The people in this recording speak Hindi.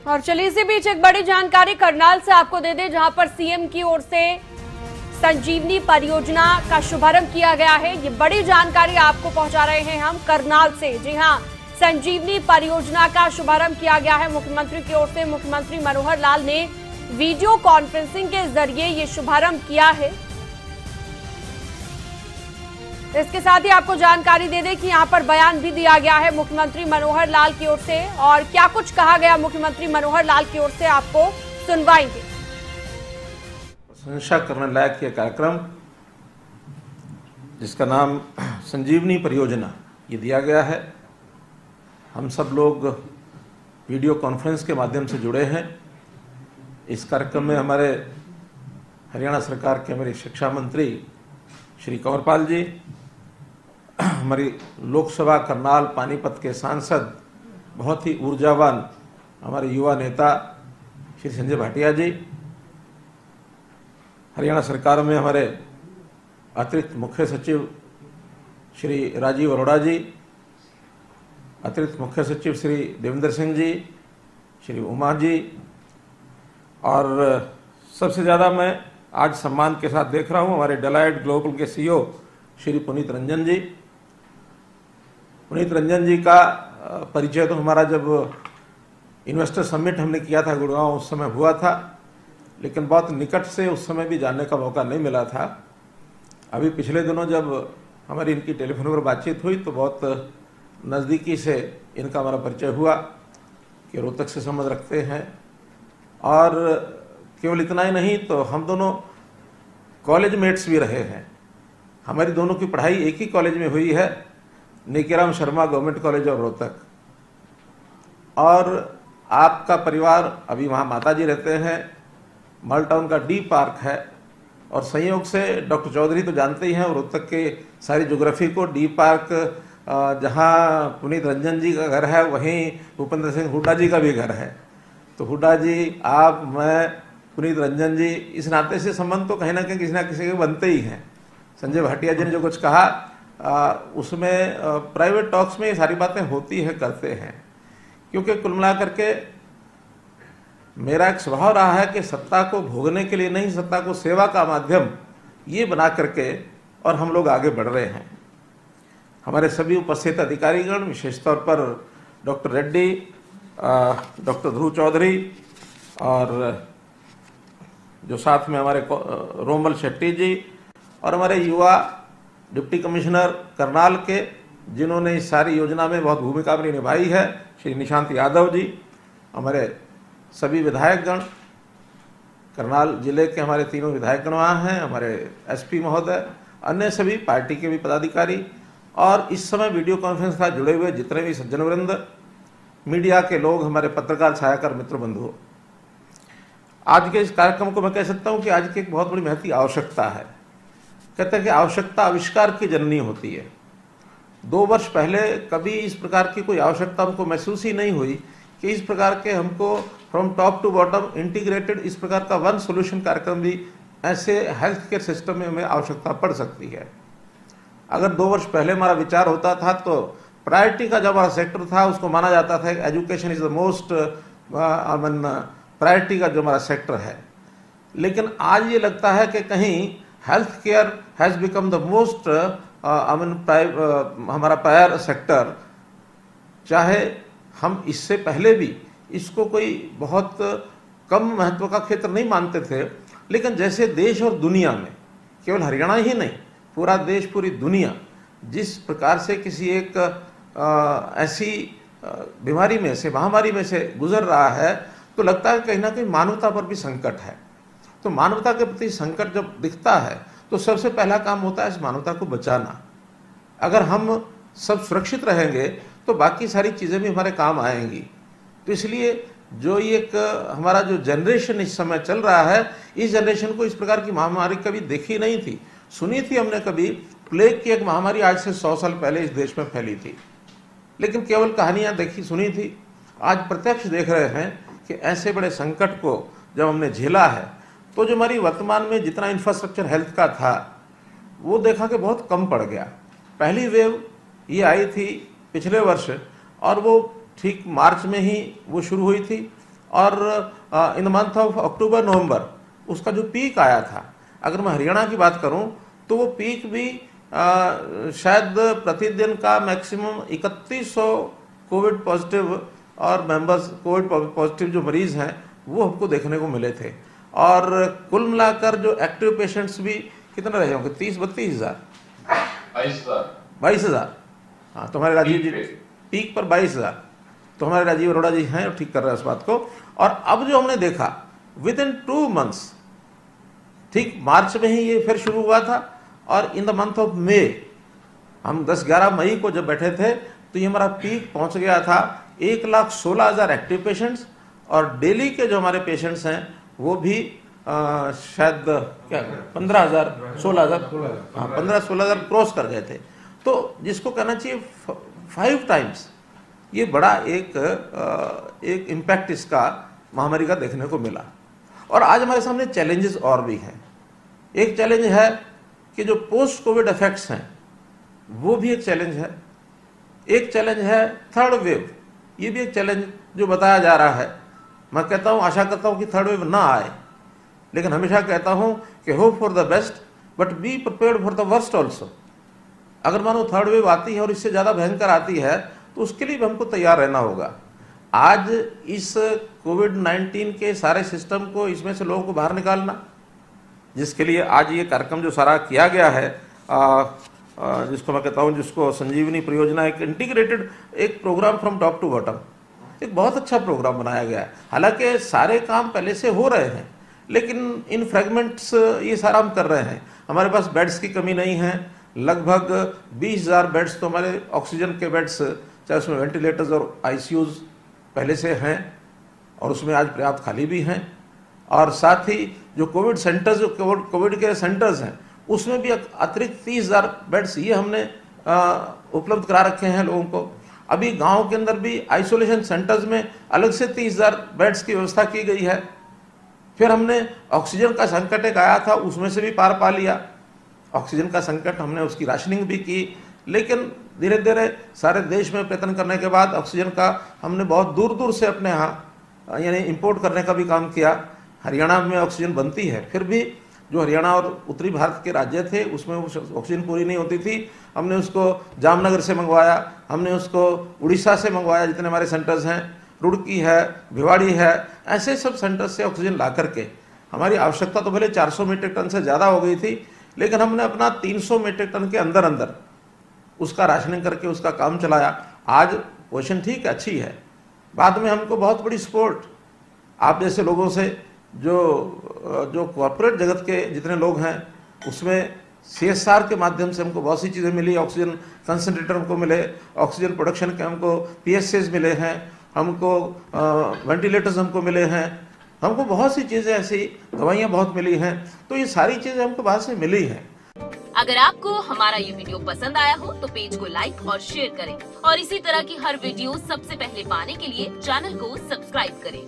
और चलिए इसी बीच एक बड़ी जानकारी करनाल से आपको दे दें, जहां पर सीएम की ओर से संजीवनी परियोजना का शुभारंभ किया गया है। ये बड़ी जानकारी आपको पहुंचा रहे हैं हम करनाल से। जी हां, संजीवनी परियोजना का शुभारंभ किया गया है मुख्यमंत्री की ओर से। मुख्यमंत्री मनोहर लाल ने वीडियो कॉन्फ्रेंसिंग के जरिए ये शुभारंभ किया है। इसके साथ ही आपको जानकारी दे दें कि यहां पर बयान भी दिया गया है मुख्यमंत्री मनोहर लाल की ओर से, और क्या कुछ कहा गया मुख्यमंत्री मनोहर लाल की ओर से आपको सुनवाएंगे। प्रशंसा करने लायक यह कार्यक्रम, जिसका नाम संजीवनी परियोजना ये दिया गया है। हम सब लोग वीडियो कॉन्फ्रेंस के माध्यम से जुड़े हैं। इस कार्यक्रम में हमारे हरियाणा सरकार के हमारे शिक्षा मंत्री श्री कंवरपाल जी, हमारी लोकसभा करनाल पानीपत के सांसद बहुत ही ऊर्जावान हमारे युवा नेता श्री संजय भाटिया जी, हरियाणा सरकार में हमारे अतिरिक्त मुख्य सचिव श्री राजीव अरोड़ा जी, अतिरिक्त मुख्य सचिव श्री देवेंद्र सिंह जी, श्री उमा जी, और सबसे ज़्यादा मैं आज सम्मान के साथ देख रहा हूं हमारे डेलाइट ग्लोबल के सीईओ श्री पुनीत रंजन जी। पुनीत रंजन जी का परिचय तो हमारा जब इन्वेस्टर समिट हमने किया था गुड़गांव, उस समय हुआ था, लेकिन बहुत निकट से उस समय भी जानने का मौका नहीं मिला था। अभी पिछले दिनों जब हमारी इनकी टेलीफोन पर बातचीत हुई तो बहुत नज़दीकी से इनका हमारा परिचय हुआ कि रोहतक से संबंध रखते हैं। और केवल इतना ही नहीं, तो हम दोनों कॉलेज मेट्स भी रहे हैं। हमारी दोनों की पढ़ाई एक ही कॉलेज में हुई है, Nikiram Sharma government college of Rohtak. और आपका परिवार अभी वहाँ माता जी रहते हैं, मॉल टाउन का डी पार्क है, और संयोग से डॉक्टर चौधरी तो जानते ही हैं रोहतक के सारी ज्योग्राफी को। डी पार्क जहाँ पुनीत रंजन जी का घर है, वहीं भूपेंद्र सिंह हुड्डा जी का भी घर है। तो हुड्डा जी, आप, मैं, पुनीत रंजन जी, इस नाते से संबंध तो कहीं ना कहीं किसी ना किसी के बनते ही हैं। संजय भाटिया जी ने जो कुछ कहा उसमें प्राइवेट टॉक्स में ये सारी बातें होती है, करते हैं, क्योंकि कुल मिला करके मेरा एक स्वभाव रहा है कि सत्ता को भोगने के लिए नहीं, सत्ता को सेवा का माध्यम ये बना करके और हम लोग आगे बढ़ रहे हैं। हमारे सभी उपस्थित अधिकारीगण, विशेष तौर पर डॉक्टर रेड्डी, डॉक्टर ध्रुव चौधरी, और जो साथ में हमारे रोमल शेट्टी जी, और हमारे युवा डिप्टी कमिश्नर करनाल के, जिन्होंने इस सारी योजना में बहुत भूमिका अपनी निभाई है, श्री निशांत यादव जी, हमारे सभी विधायकगण, करनाल जिले के हमारे तीनों विधायकगण वहाँ हैं, हमारे एसपी महोदय, अन्य सभी पार्टी के भी पदाधिकारी, और इस समय वीडियो कॉन्फ्रेंस का जुड़े हुए जितने भी सज्जन वृंद, मीडिया के लोग, हमारे पत्रकार छायाकार मित्र बंधु। आज के इस कार्यक्रम को मैं कह सकता हूं कि आज की एक बहुत बड़ी महती आवश्यकता है। कहते हैं कि आवश्यकता आविष्कार की जननी होती है। 2 वर्ष पहले कभी इस प्रकार की कोई आवश्यकता हमको महसूस ही नहीं हुई कि इस प्रकार के हमको from top to bottom integrated इस प्रकार का वन सोल्यूशन कार्यक्रम भी ऐसे हेल्थ केयर सिस्टम में हमें आवश्यकता पड़ सकती है। अगर 2 वर्ष पहले हमारा विचार होता था तो प्रायोरिटी का जो हमारा सेक्टर था उसको माना जाता था education is the most priority का जो हमारा सेक्टर है, लेकिन आज ये लगता है कि कहीं health care has become the most हमारा प्रायर सेक्टर। चाहे हम इससे पहले भी इसको कोई बहुत कम महत्व का क्षेत्र नहीं मानते थे, लेकिन जैसे देश और दुनिया में, केवल हरियाणा ही नहीं, पूरा देश, पूरी दुनिया जिस प्रकार से किसी एक ऐसी बीमारी में से, महामारी में से गुजर रहा है, तो लगता है कहीं ना कहीं मानवता पर भी संकट है। तो मानवता के प्रति संकट जब दिखता है तो सबसे पहला काम होता है इस मानवता को बचाना। अगर हम सब सुरक्षित रहेंगे तो बाकी सारी चीज़ें भी हमारे काम आएंगी। तो इसलिए जो ये एक हमारा जो जनरेशन इस समय चल रहा है, इस जनरेशन को इस प्रकार की महामारी कभी देखी नहीं थी। सुनी थी हमने कभी प्लेग की एक महामारी आज से 100 साल पहले इस देश में फैली थी, लेकिन केवल कहानियां देखी सुनी थी। आज प्रत्यक्ष देख रहे हैं कि ऐसे बड़े संकट को जब हमने झेला है, तो जो हमारी वर्तमान में जितना इंफ्रास्ट्रक्चर हेल्थ का था वो देखा कि बहुत कम पड़ गया। पहली वेव ये आई थी पिछले वर्ष, और वो ठीक मार्च में ही वो शुरू हुई थी, और in the month of October November उसका जो पीक आया था, अगर मैं हरियाणा की बात करूं तो वो पीक भी शायद प्रतिदिन का मैक्सिमम 3100 कोविड पॉजिटिव और मेंबर्स कोविड पॉजिटिव जो मरीज हैं वो हमको देखने को मिले थे। और कुल मिलाकर जो एक्टिव पेशेंट्स भी कितने रहे होंगे, 30-32 हज़ार 22,000। हाँ, तो हमारे राजीव जी पीक पर 22,000, तो हमारे राजीव अरोड़ा जी हैं ठीक कर रहे हैं इस बात को। और अब जो हमने देखा विद इन 2 months, ठीक मार्च में ही ये फिर शुरू हुआ था और in the month of May, हम 10-11 मई को जब बैठे थे तो ये हमारा पीक पहुंच गया था 1,16,000 एक्टिव पेशेंट्स, और डेली के जो हमारे पेशेंट्स हैं वो भी शायद क्या 15,000 16,000 हाँ 15-16,000 क्रॉस कर गए थे। तो जिसको कहना चाहिए 5 times ये बड़ा एक इम्पैक्ट इसका महामारी का देखने को मिला। और आज हमारे सामने चैलेंजेस और भी हैं। एक चैलेंज है कि जो पोस्ट कोविड इफेक्ट्स हैं वो भी एक चैलेंज है। एक चैलेंज है थर्ड वेव, ये भी एक चैलेंज जो बताया जा रहा है। मैं कहता हूँ, आशा करता हूँ कि थर्ड वेव ना आए, लेकिन हमेशा कहता हूँ कि hope for the best but be prepared for the worst also. अगर मानो थर्ड वेव आती है और इससे ज़्यादा भयंकर आती है तो उसके लिए भी हमको तैयार रहना होगा। आज इस कोविड-19 के सारे सिस्टम को, इसमें से लोगों को बाहर निकालना, जिसके लिए आज ये कार्यक्रम जो सारा किया गया है, जिसको मैं कहता हूँ, जिसको संजीवनी परियोजना, एक इंटीग्रेटेड एक program from top to bottom, एक बहुत अच्छा प्रोग्राम बनाया गया है। हालांकि सारे काम पहले से हो रहे हैं, लेकिन इन फ्रेगमेंट्स ये सारा हम कर रहे हैं। हमारे पास बेड्स की कमी नहीं है, लगभग 20,000 बेड्स तो हमारे ऑक्सीजन के बेड्स, चाहे उसमें वेंटिलेटर्स और आईसीयूज पहले से हैं और उसमें आज पर्याप्त खाली भी हैं। और साथ ही जो कोविड सेंटर्स, जो कोविड के सेंटर्स हैं, उसमें भी अतिरिक्त 30,000 बेड्स ये हमने उपलब्ध करा रखे हैं लोगों को। अभी गांव के अंदर भी आइसोलेशन सेंटर्स में अलग से 30,000 बेड्स की व्यवस्था की गई है। फिर हमने ऑक्सीजन का संकट एक आया था, उसमें से भी पार पा लिया। ऑक्सीजन का संकट, हमने उसकी राशनिंग भी की, लेकिन धीरे धीरे सारे देश में प्रयत्न करने के बाद ऑक्सीजन का हमने बहुत दूर दूर से अपने यहाँ यानी इंपोर्ट करने का भी काम किया। हरियाणा में ऑक्सीजन बनती है, फिर भी जो हरियाणा और उत्तरी भारत के राज्य थे उसमें ऑक्सीजन पूरी नहीं होती थी। हमने उसको जामनगर से मंगवाया, हमने उसको उड़ीसा से मंगवाया, जितने हमारे सेंटर्स हैं, रुड़की है, भिवाड़ी है, ऐसे सब सेंटर्स से ऑक्सीजन ला करके हमारी आवश्यकता तो भले 400 मीट्रिक टन से ज़्यादा हो गई थी, लेकिन हमने अपना 300 मीट्रिक टन के अंदर अंदर उसका राशनिंग करके उसका काम चलाया। आज पोजीशन ठीक है, अच्छी है। बाद में हमको बहुत बड़ी सपोर्ट आप जैसे लोगों से, जो कॉर्पोरेट जगत के जितने लोग हैं, उसमें CSR के माध्यम से हमको बहुत सी चीज़ें मिली। ऑक्सीजन कंसनट्रेटर हमको मिले, ऑक्सीजन प्रोडक्शन के हमको PSCs मिले हैं, हमको वेंटिलेटर्स हमको मिले हैं, हमको बहुत सी चीज़ें ऐसी, दवाइयाँ बहुत मिली हैं। तो ये सारी चीज़ें हमको बाहर से मिली हैं। अगर आपको हमारा ये वीडियो पसंद आया हो तो पेज को लाइक और शेयर करें और इसी तरह की हर वीडियो सबसे पहले पाने के लिए चैनल को सब्सक्राइब करें।